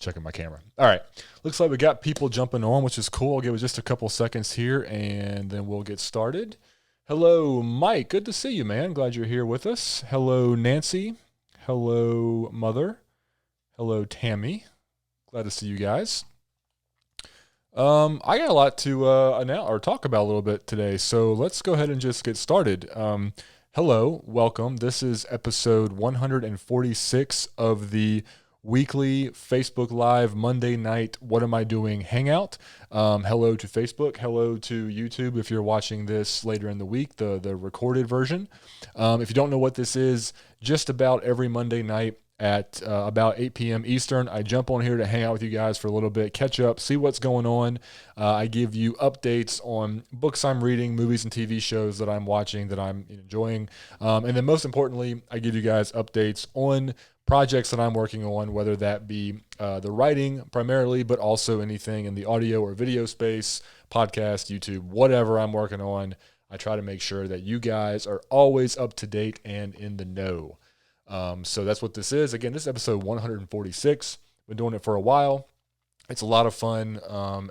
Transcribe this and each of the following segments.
Checking my camera. All right. Looks like we got people jumping on, which is cool. I'll give it just a couple seconds here, and then we'll get started. Hello, Mike. Good to see you, man. Glad you're here with us. Hello, Nancy. Hello, Mother. Hello, Tammy. Glad to see you guys. I got a lot to announce or talk about a little bit today, so let's go ahead and just get started. Hello, welcome. This is episode 146 of the weekly Facebook Live Monday night What Am I Doing Hangout. Hello to Facebook. Hello to YouTube if you're watching this later in the week, the recorded version. If you don't know what this is, just about every Monday night at about 8 p.m. Eastern. I jump on here to hang out with you guys for a little bit, catch up, see what's going on. I give you updates on books I'm reading, movies and TV shows that I'm watching that I'm enjoying. And then most importantly, I give you guys updates on projects that I'm working on, whether that be the writing primarily, but also anything in the audio or video space, podcast, YouTube, whatever I'm working on. I try to make sure that you guys are always up to date and in the know. So that's what this is. Again, this is episode 146. Been doing it for a while. It's a lot of fun,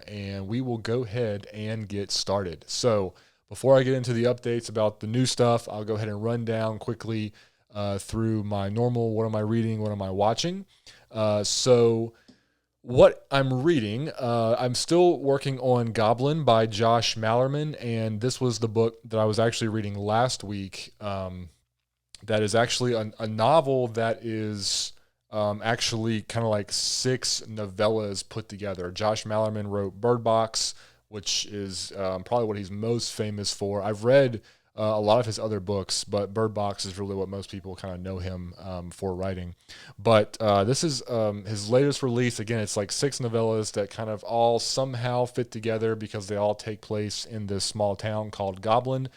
and we will go ahead and get started. So before I get into the updates about the new stuff, I'll go ahead and run down quickly through my normal, what am I reading, what am I watching. So what I'm reading, I'm still working on Goblin by Josh Malerman, and this was the book that I was actually reading last week. That is actually a novel that is actually kind of like 6 novellas put together. Josh Malerman wrote Bird Box, which is probably what he's most famous for. I've read a lot of his other books, but Bird Box is really what most people kind of know him for writing. But this is his latest release. Again, it's like 6 novellas that kind of all somehow fit together because they all take place in this small town called Goblin.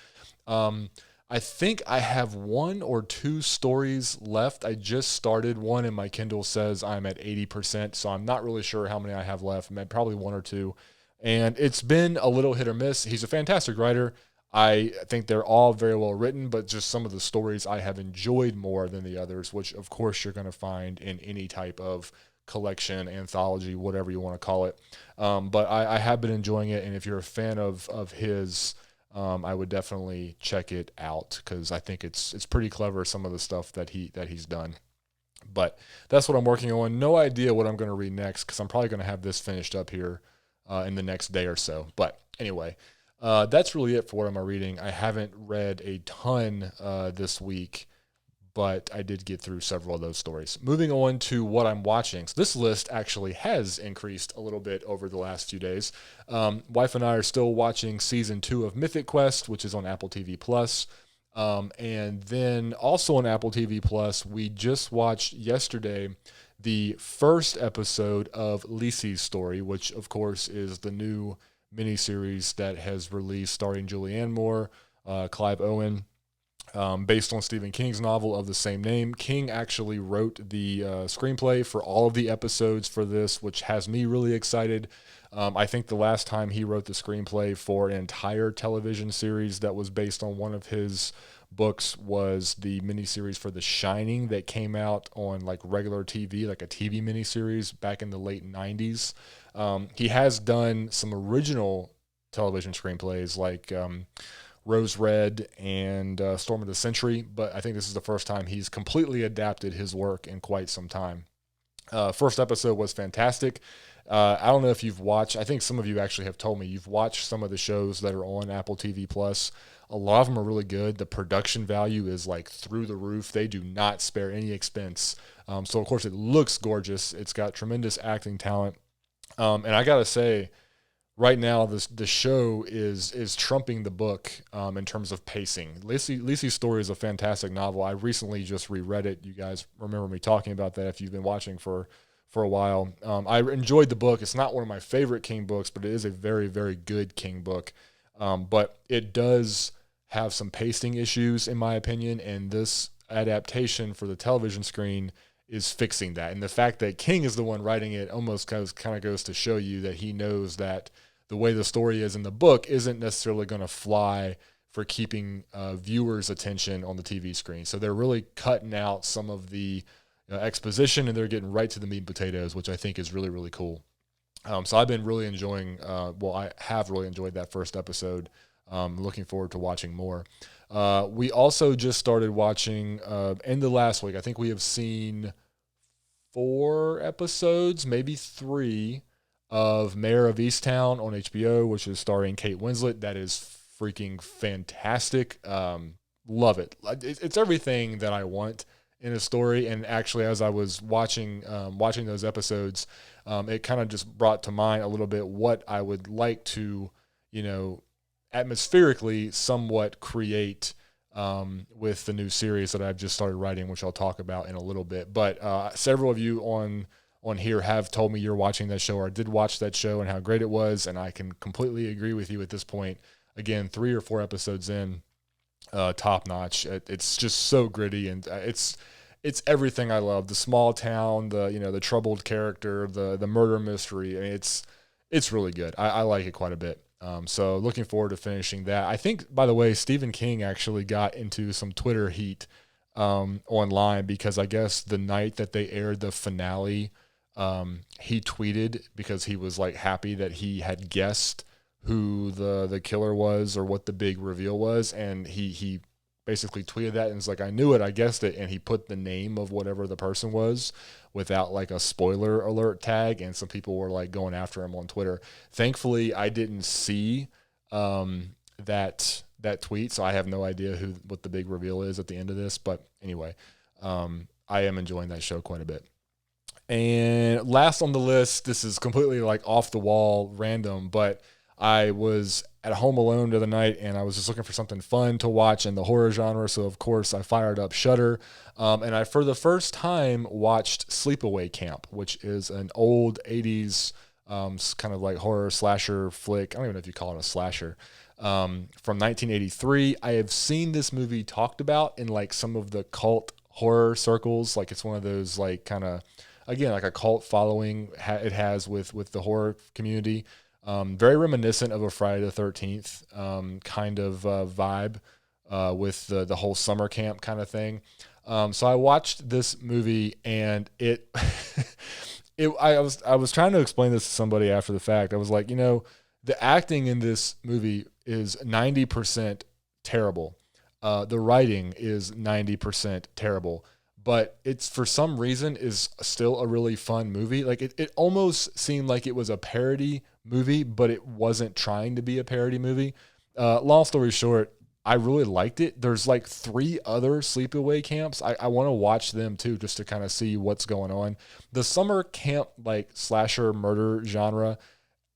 I think I have 1 or 2 stories left. I just started one and my Kindle says I'm at 80%, so I'm not really sure how many I have left. Probably 1 or 2. And it's been a little hit or miss. He's a fantastic writer. I think they're all very well written, but just some of the stories I have enjoyed more than the others, which of course you're going to find in any type of collection, anthology, whatever you want to call it. But I have been enjoying it, and if you're a fan of his, I would definitely check it out because I think it's pretty clever, some of the stuff that he's done. But that's what I'm working on. No idea what I'm going to read next because I'm probably going to have this finished up here in the next day or so. But anyway, that's really it for what I'm reading. I haven't read a ton this week, but I did get through several of those stories. Moving on to what I'm watching. So this list actually has increased a little bit over the last few days. Wife and I are still watching season 2 of Mythic Quest, which is on Apple TV Plus. And then also on Apple TV Plus, we just watched yesterday the first episode of Lisey's Story, which of course is the new miniseries that has released starring Julianne Moore, Clive Owen, based on Stephen King's novel of the same name. King actually wrote the screenplay for all of the episodes for this, which has me really excited. I think the last time he wrote the screenplay for an entire television series that was based on one of his books was the miniseries for The Shining that came out on like regular TV, like a TV miniseries back in the late 90s. He has done some original television screenplays like Rose Red and Storm of the Century, but I think this is the first time he's completely adapted his work in quite some time. First episode was fantastic. I don't know if you've watched, I think some of you actually have told me you've watched some of the shows that are on Apple TV Plus. A lot of them are really good. The production value is like through the roof. They do not spare any expense. So of course it looks gorgeous. It's got tremendous acting talent. And I gotta say, right now the show is trumping the book in terms of pacing. Lisey's Story is a fantastic novel. I recently just reread it. You guys remember me talking about that if you've been watching for a while. I enjoyed the book. It's not one of my favorite King books, but it is a very, very good King book. But it does have some pacing issues, in my opinion, and this adaptation for the television screen is fixing that. And the fact that King is the one writing it almost kind of goes to show you that he knows that the way the story is in the book isn't necessarily going to fly for keeping viewers' attention on the TV screen. So they're really cutting out some of the exposition, and they're getting right to the meat and potatoes, which I think is really, really cool. So I've been really enjoying, I have really enjoyed that first episode. Looking forward to watching more. We also just started watching, in the last week, I think we have seen 4 episodes, maybe 3, of Mayor of Easttown on HBO, which is starring Kate Winslet. That is freaking fantastic. Love it. It's everything that I want in a story. And actually, as I was watching those episodes, it kind of just brought to mind a little bit what I would like to, atmospherically somewhat create with the new series that I've just started writing, which I'll talk about in a little bit. But several of you on here have told me you're watching that show, or did watch that show, and how great it was, and I can completely agree with you at this point. Again, 3 or 4 episodes in, top notch. It's just so gritty, and it's everything I love. The small town, the troubled character, the murder mystery. I mean, it's really good. I like it quite a bit. So looking forward to finishing that. I think, by the way, Stephen King actually got into some Twitter heat online, because I guess the night that they aired the finale, he tweeted, because he was like happy that he had guessed who the killer was, or what the big reveal was, and he basically tweeted that and was like, I knew it, I guessed it, and he put the name of whatever the person was without like a spoiler alert tag, and some people were like going after him on Twitter. Thankfully, I didn't see that tweet, so I have no idea what the big reveal is at the end of this. But anyway, I am enjoying that show quite a bit. And last on the list, this is completely like off the wall, random, but I was at home alone the other night, and I was just looking for something fun to watch in the horror genre. So of course I fired up Shudder, and I, for the first time, watched Sleepaway Camp, which is an old 80s kind of like horror slasher flick. I don't even know if you call it a slasher. From 1983. I have seen this movie talked about in like some of the cult horror circles. Like, it's one of those like kind of, again, like a cult following it has with the horror community. Very reminiscent of a Friday the 13th kind of vibe with the whole summer camp kind of thing. So I watched this movie, and I was trying to explain this to somebody after the fact. I was like, the acting in this movie is 90% terrible. The writing is 90% terrible. But it's, for some reason, is still a really fun movie. Like, it almost seemed like it was a parody movie, but it wasn't trying to be a parody movie. Long story short, I really liked it. There's like 3 other sleepaway camps. I want to watch them too, just to kind of see what's going on. The summer camp, like slasher murder genre,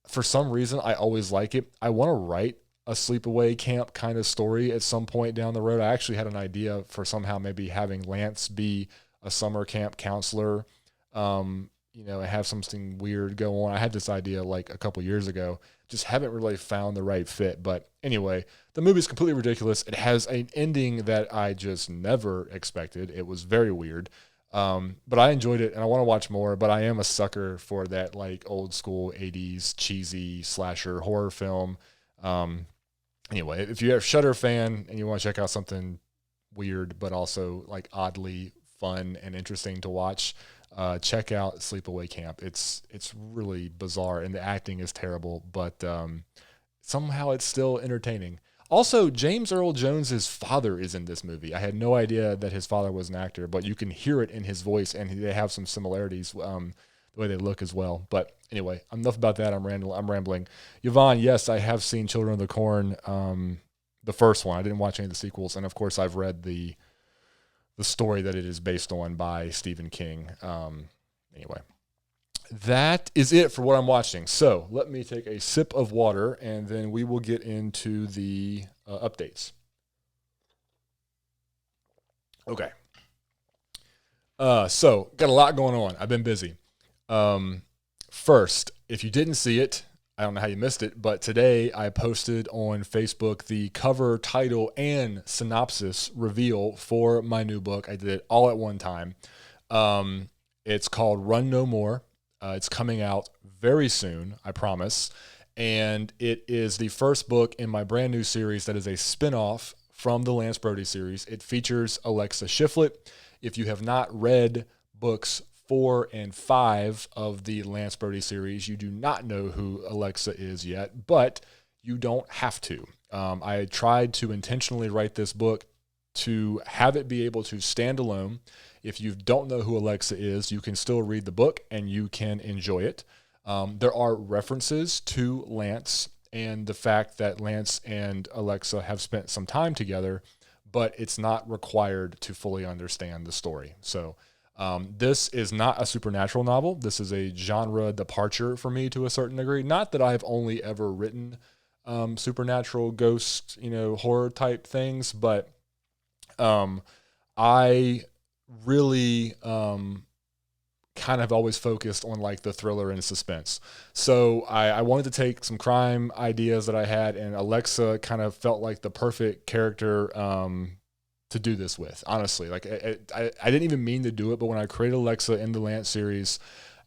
for some reason, I always like it. I want to write a sleepaway camp kind of story at some point down the road. I actually had an idea for somehow maybe having Lance be a summer camp counselor, and have something weird go on. I had this idea like a couple years ago, just haven't really found the right fit. But anyway, the movie's completely ridiculous. It has an ending that I just never expected. It was very weird. But I enjoyed it, and I want to watch more, but I am a sucker for that like old school 80s cheesy slasher horror film. Anyway, if you're a Shudder fan and you want to check out something weird but also like oddly fun and interesting to watch, check out Sleepaway Camp. It's really bizarre, and the acting is terrible, but somehow it's still entertaining. Also, James Earl Jones's father is in this movie. I had no idea that his father was an actor, but you can hear it in his voice, and they have some similarities, the way they look as well. But anyway, enough about that. I'm rambling. Yvonne, yes, I have seen Children of the Corn, the first one. I didn't watch any of the sequels, and of course, I've read the story that it is based on by Stephen King. Anyway, that is it for what I'm watching. So let me take a sip of water, and then we will get into the updates. Okay. So got a lot going on. I've been busy. First, if you didn't see it, I don't know how you missed it, but today I posted on Facebook the cover, title, and synopsis reveal for my new book. I did it all at one time. It's called Run No More. It's coming out very soon, I promise. And it is the first book in my brand new series that is a spinoff from the Lance Brody series. It features Alexa Shiflett. If you have not read books 4 and 5 of the Lance Brody series, you do not know who Alexa is yet, but you don't have to. I tried to intentionally write this book to have it be able to stand alone. If you don't know who Alexa is, you can still read the book and you can enjoy it. There are references to Lance and the fact that Lance and Alexa have spent some time together, but it's not required to fully understand the story. So this is not a supernatural novel. This is a genre departure for me to a certain degree. Not that I've only ever written supernatural ghost, horror type things, but I really kind of always focused on like the thriller and suspense. So I wanted to take some crime ideas that I had, and Alexa kind of felt like the perfect character to do this with. Honestly, like I didn't even mean to do it, but when I created Alexa in the Lance series,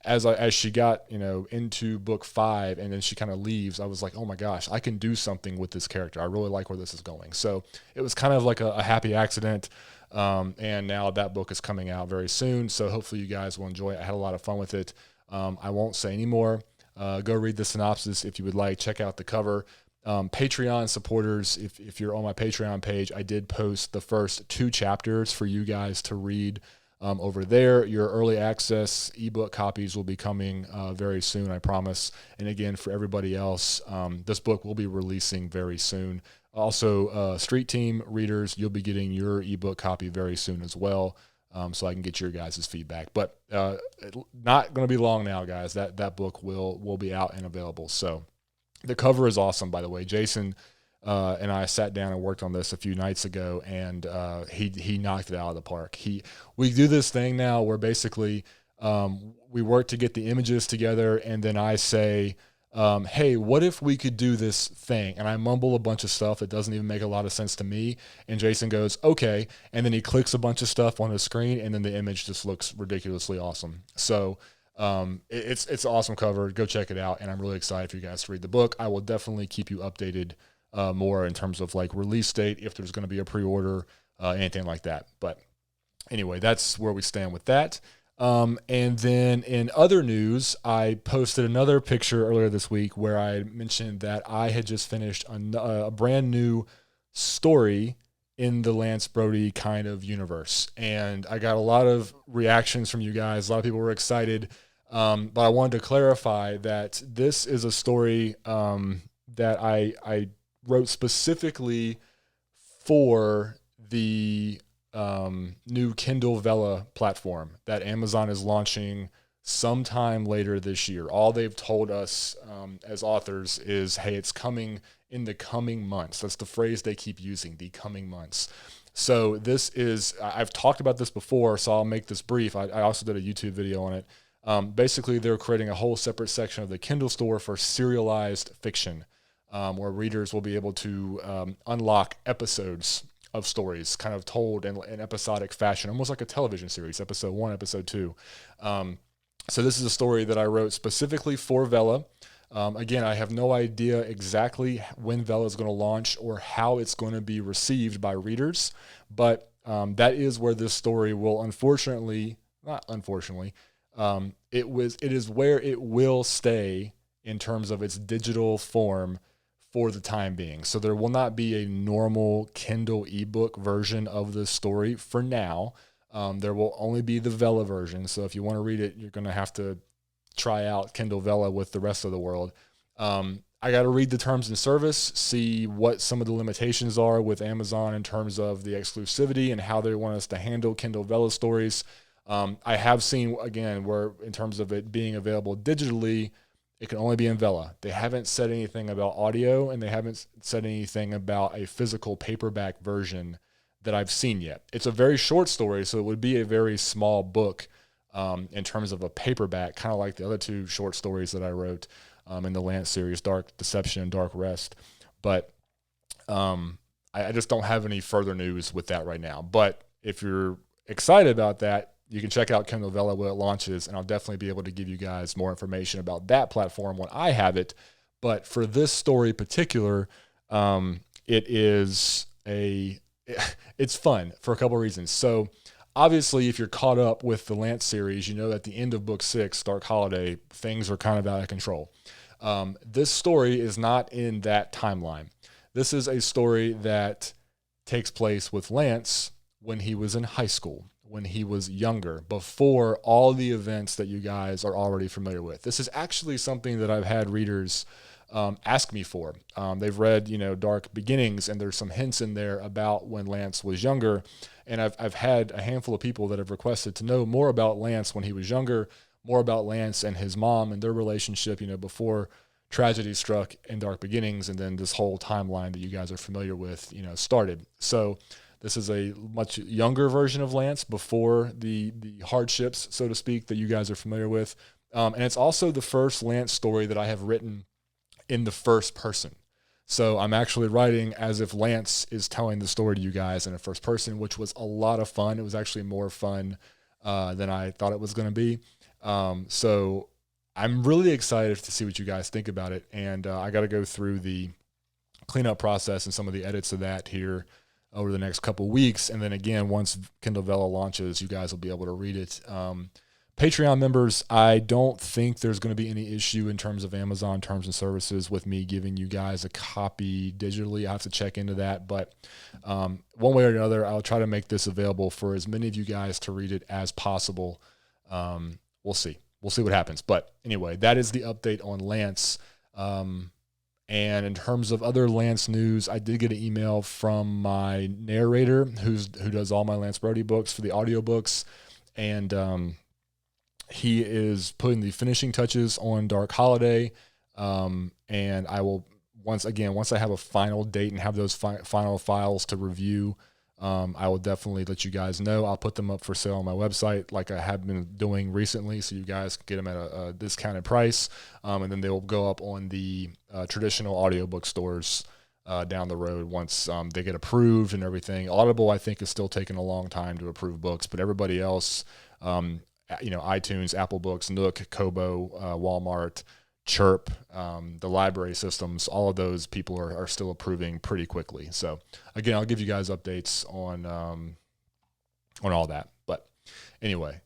as she got into book 5 and then she kind of leaves, I was like, oh my gosh, I can do something with this character. I really like where this is going. So it was kind of like a happy accident. And now that book is coming out very soon. So hopefully you guys will enjoy it. I had a lot of fun with it. I won't say any more. Go read the synopsis if you would like. Check out the cover. Patreon supporters, if you're on my Patreon page, I did post the first 2 chapters for you guys to read over there. Your early access ebook copies will be coming very soon, I promise. And again, for everybody else, this book will be releasing very soon. Also, Street Team readers, you'll be getting your ebook copy very soon as well, so I can get your guys' feedback. But not going to be long now, guys. That book will be out and available. So the cover is awesome, by the way. Jason and I sat down and worked on this a few nights ago, and he knocked it out of the park. We do this thing now where basically we work to get the images together, and then I say, hey, what if we could do this thing? And I mumble a bunch of stuff that doesn't even make a lot of sense to me. And Jason goes, okay. And then he clicks a bunch of stuff on the screen, and then the image just looks ridiculously awesome. So it's an awesome cover. Go check it out. And I'm really excited for you guys to read the book. I will definitely keep you updated more in terms of like release date, if there's going to be a pre-order, anything like that. But anyway, that's where we stand with that. And then in other news, I posted another picture earlier this week where I mentioned that I had just finished a brand new story in the Lance Brody kind of universe. And I got a lot of reactions from you guys. A lot of people were excited. But I wanted to clarify that this is a story that I wrote specifically for the new Kindle Vella platform that Amazon is launching sometime later this year. All they've told us as authors is, hey, it's coming in the coming months. That's the phrase they keep using, the coming months. So this is, I've talked about this before, so I'll make this brief. I also did a YouTube video on it. Basically, they're creating a whole separate section of the Kindle store for serialized fiction, where readers will be able to unlock episodes of stories kind of told in episodic fashion, almost like a television series, episode 1, episode 2. So this is a story that I wrote specifically for Vella. Again, I have no idea exactly when Vella is going to launch or how it's going to be received by readers, but that is where this story will it is where it will stay in terms of its digital form for the time being. So there will not be a normal Kindle ebook version of this story for now. There will only be the Vella version. So if you want to read it, you're going to have to try out Kindle Vella with the rest of the world. I got to read the terms and service, see what some of the limitations are with Amazon in terms of the exclusivity and how they want us to handle Kindle Vella stories. I have seen, again, where in terms of it being available digitally, it can only be in Vella. They haven't said anything about audio, and they haven't said anything about a physical paperback version that I've seen yet. It's a very short story, so it would be a very small book in terms of a paperback, kind of like the other 2 short stories that I wrote in the Lance series, Dark Deception and Dark Rest. But I just don't have any further news with that right now. But if you're excited about that, you can check out Kindle Vella when it launches, and I'll definitely be able to give you guys more information about that platform when I have it. But for this story in particular, it's fun for a couple of reasons. So obviously, if you're caught up with the Lance series, you know at the end of book 6, Dark Holiday, things are kind of out of control. This story is not in that timeline. This is a story that takes place with Lance when he was in high school, when he was younger, before all the events that you guys are already familiar with. This is actually something that I've had readers ask me for. They've read, Dark Beginnings, and there's some hints in there about when Lance was younger. And I've had a handful of people that have requested to know more about Lance when he was younger, more about Lance and his mom and their relationship, before tragedy struck in Dark Beginnings, and then this whole timeline that you guys are familiar with, started. So this is a much younger version of Lance before the hardships, so to speak, that you guys are familiar with. And it's also the first Lance story that I have written in the first person. So I'm actually writing as if Lance is telling the story to you guys in a first person, which was a lot of fun. It was actually more fun than I thought it was going to be. So I'm really excited to see what you guys think about it. And I got to go through the cleanup process and some of the edits of that here over the next couple weeks. And then again, once Kindle Vella launches, you guys will be able to read it. Patreon members, I don't think there's going to be any issue in terms of Amazon terms and services with me giving you guys a copy digitally. I have to check into that, but one way or another, I'll try to make this available for as many of you guys to read it as possible. We'll see. We'll see what happens. But anyway, that is the update on Lance. And in terms of other Lance news, I did get an email from my narrator who does all my Lance Brody books for the audiobooks. And he is putting the finishing touches on Dark Holiday. And I will, once I have a final date and have those final files to review, I will definitely let you guys know. I'll put them up for sale on my website like I have been doing recently, so you guys can get them at a discounted price. And then they will go up on the traditional audiobook stores down the road once they get approved and everything. Audible, I think, is still taking a long time to approve books, but everybody else, iTunes, Apple Books, Nook, Kobo, Walmart, Chirp, the library systems, all of those people are still approving pretty quickly. So again, I'll give you guys updates on all that. But anyway,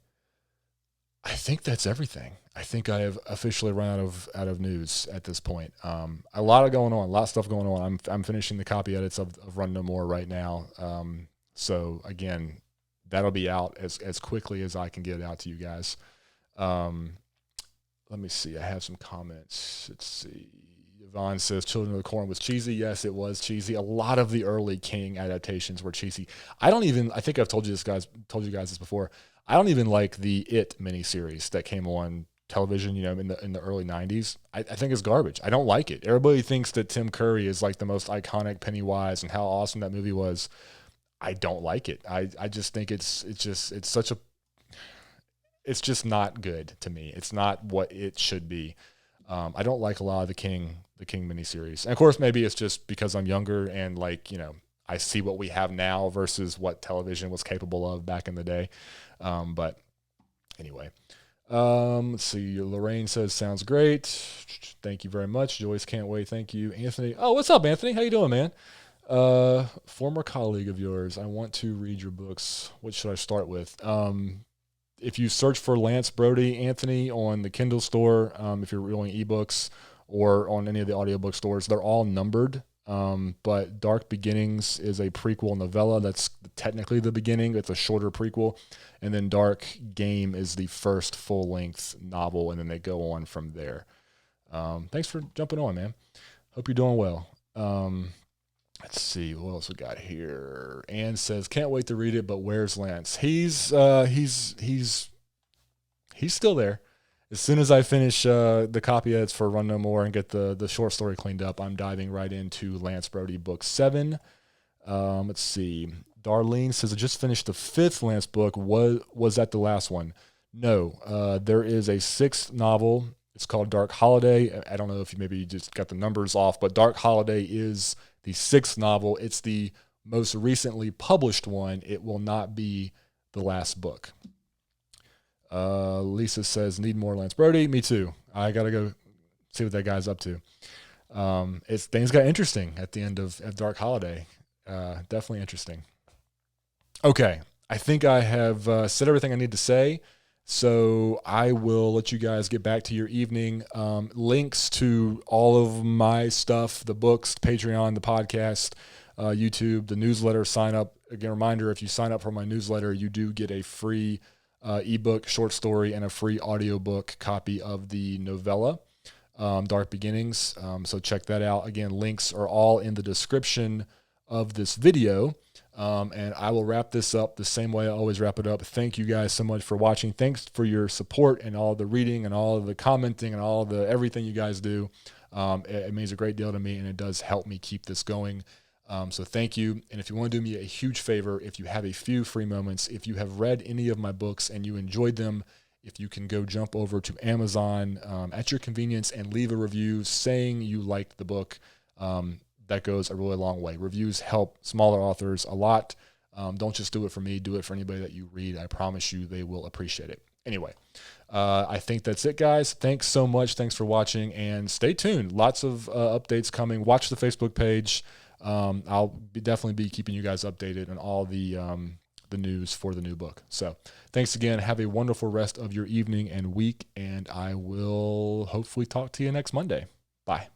I think that's everything. I think I have officially run out of news at this point. A lot of stuff going on. I'm finishing the copy edits of Run No More right now. So again, that'll be out as quickly as I can get it out to you guys. Let me see. I have some comments. Let's see. Yvonne says Children of the Corn was cheesy. Yes, it was cheesy. A lot of the early King adaptations were cheesy. I think I've told you guys this before. I don't even like the It miniseries that came on television, in the early 90s. I think it's garbage. I don't like it. Everybody thinks that Tim Curry is like the most iconic Pennywise and how awesome that movie was. I don't like it. I just think it's just not good to me. It's not what it should be. I don't like a lot of the King miniseries. And of course, maybe it's just because I'm younger and I see what we have now versus what television was capable of back in the day. But anyway, let's see. Lorraine says, sounds great. Thank you very much. Joyce, can't wait. Thank you. Anthony. Oh, what's up, Anthony? How you doing, man? Former colleague of yours. I want to read your books. What should I start with? If you search for Lance Brody, Anthony, on the Kindle store, if you're reading ebooks or on any of the audiobook stores, they're all numbered. But Dark Beginnings is a prequel novella. That's technically the beginning. It's a shorter prequel. And then Dark Game is the first full-length novel, and then they go on from there. Thanks for jumping on, man. Hope you're doing well. Let's see what else we got here. Anne says, "Can't wait to read it, but where's Lance?" He's still there. As soon as I finish the copy edits for Run No More and get the short story cleaned up, I'm diving right into Lance Brody book 7. Let's see. Darlene says, "I just finished the 5th Lance book. Was that the last one?" No. There is a 6th novel. It's called Dark Holiday. I don't know if you just got the numbers off, but Dark Holiday is the 6th novel. It's the most recently published one. It will not be the last book. Lisa says, "Need more Lance Brody." Me too. I got to go see what that guy's up to. Things got interesting at the end of Dark Holiday. Definitely interesting. Okay. I think I have said everything I need to say. So I will let you guys get back to your evening. Links to all of my stuff, the books, Patreon, the podcast, YouTube, the newsletter, sign up. Again, reminder, if you sign up for my newsletter, you do get a free ebook, short story, and a free audiobook copy of the novella, Dark Beginnings. So check that out. Again, links are all in the description of this video. And I will wrap this up the same way I always wrap it up. Thank you guys so much for watching. Thanks for your support and all the reading and all the commenting and all the everything you guys do. It means a great deal to me, and it does help me keep this going. So thank you. And if you want to do me a huge favor, if you have a few free moments, if you have read any of my books and you enjoyed them, if you can go jump over to Amazon at your convenience and leave a review saying you liked the book, that goes a really long way. Reviews help smaller authors a lot. Don't just do it for me. Do it for anybody that you read. I promise you they will appreciate it. Anyway, I think that's it, guys. Thanks so much. Thanks for watching, and stay tuned. Lots of updates coming. Watch the Facebook page. I'll definitely be keeping you guys updated on all the news for the new book. So thanks again. Have a wonderful rest of your evening and week, and I will hopefully talk to you next Monday. Bye.